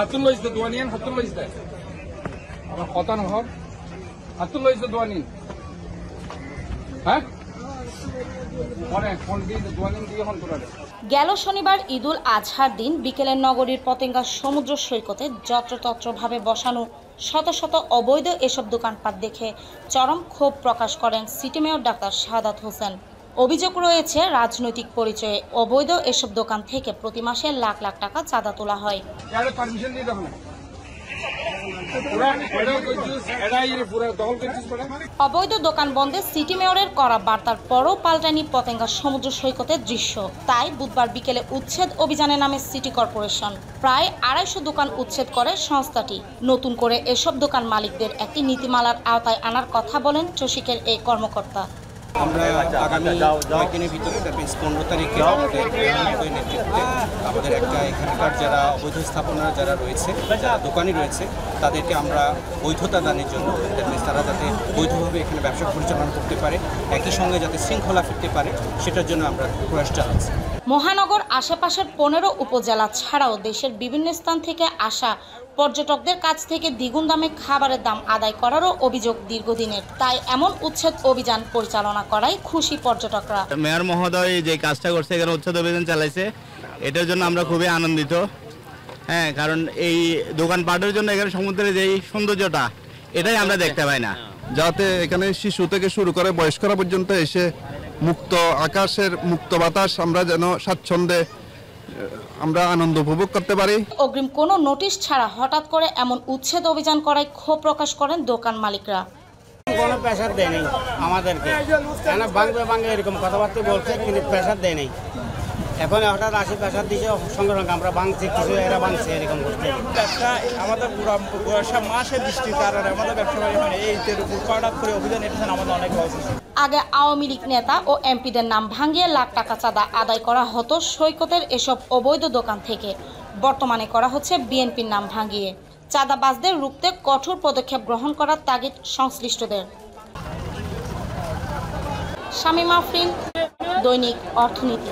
হাতুল্লাহ ইসদা দোয়ানিয়ান হাতুল্লাহ ইসদা আমার কথা না হব হাতুল্লাহ ইসদা দোয়ানি হ্যাঁ গেল শনিবার ঈদুল আজহার দিন বিকেলে নগরীর পতেঙ্গা সমুদ্র সৈকতে যত্রতত্রভাবে বসানো শত শত অবৈধ এসব দোকানপাট দেখে চরম ক্ষোভ প্রকাশ করেন city mayor doctor Shahadat Hossain. অভিযোগ রয়েছে রাজনৈতিক পরিচয়ে অবৈধ এসব দোকান থেকে প্রতি মাসে লাখ লাখ টাকা চাঁদা তোলা হয়। অবৈধ দোকান বন্ধে সিটি মেয়রের করা বার্তার পরও পাল্টায়নি পতেঙ্গা সমুদ্র সৈকতের দৃশ্য। তাই বুধবার বিকেলে উচ্ছেদ অভিযানে নামে সিটি কর্পোরেশন। প্রায় ২৫০ দোকান উচ্ছেদ করে সংস্থাটি। নতুন করে এসব দোকান মালিকদের একটি নীতিমালার আওতায় আনার কথা বলেন চসিকের এই কর্মকর্তা। আমরা আগামী কয়েকদিনের ভিতরে 15 তারিখে নেতৃত্বে আমাদের একটা এখানকার যারা অবৈধ স্থাপনা যারা রয়েছে, যারা দোকানি রয়েছে, তাদেরকে আমরা বৈধতা দানের জন্য তারা যাতে বৈধভাবে এখানে ব্যবসা পরিচালনা করতে পারে, একই সঙ্গে যাতে শৃঙ্খলা ফিরতে পারে, সেটার জন্য আমরা প্রয়াস চালাচ্ছি। মহানগর আশেপাশের 15 উপজেলা ছাড়াও দেশের বিভিন্ন স্থান থেকে আসা পর্যটকদের কাছ থেকে দ্বিগুণ দামে খাবারের দাম আদায় করারও অভিযোগ দীর্ঘদিনের। তাই এমন উচ্ছেদ অভিযান পরিচালনা করায় খুশি পর্যটকরা। মেয়র মহোদয় যে কাজটা করছে, এখানে উচ্ছেদ অভিযান চালাইছে, এটার জন্য আমরা খুবই আনন্দিত। হ্যাঁ, কারণ এই দোকানপাটের জন্য এখানে সমুদ্রের যে সৌন্দর্যটা, এটাই আমরা দেখতে পাই না। যাতে এখানে শিশু থেকে শুরু করে বয়স্করা পর্যন্ত এসে মুক্ত আকাশের মুক্ত বাতাস আমরা যেন স্বাচ্ছন্দ্যে আমরা আনন্দ উপভোগ করতে পারি। অগ্রিম কোনো নোটিশ ছাড়া হঠাৎ করে এমন উচ্ছেদ অভিযান করায় ক্ষোভ প্রকাশ করেন দোকান মালিকরা। কোনো প্রেশার দেয় নেই আমাদেরকে, বাংলা এরকম কথাবার্তা বলছে, কিন্তু প্রেশার দেয় নেই। এখন হঠাৎ আসি প্রেশার দিয়েছে, সঙ্গে সঙ্গে আমরা ভাঙছি, কিছু এরা ভাঙছে, এরকম করতে। ব্যবসা আমাদের মাসের বৃষ্টির কারণে আমাদের ব্যবসা মানে এইটার উপর হঠাৎ করে অভিযান এসেছেন, আমাদের অনেক লস হয়েছে। আগে আওয়ামী লীগ নেতা ও এমপিদের নাম ভাঙিয়ে লাখ টাকা চাঁদা আদায় করা হতো সৈকতের এসব অবৈধ দোকান থেকে। বর্তমানে করা হচ্ছে বিএনপির নাম ভাঙিয়ে। চাঁদাবাজদের রুখতে কঠোর পদক্ষেপ গ্রহণ করার তাগিদ সংশ্লিষ্টদের। শামীমা আফরিন, দৈনিক অর্থনীতি।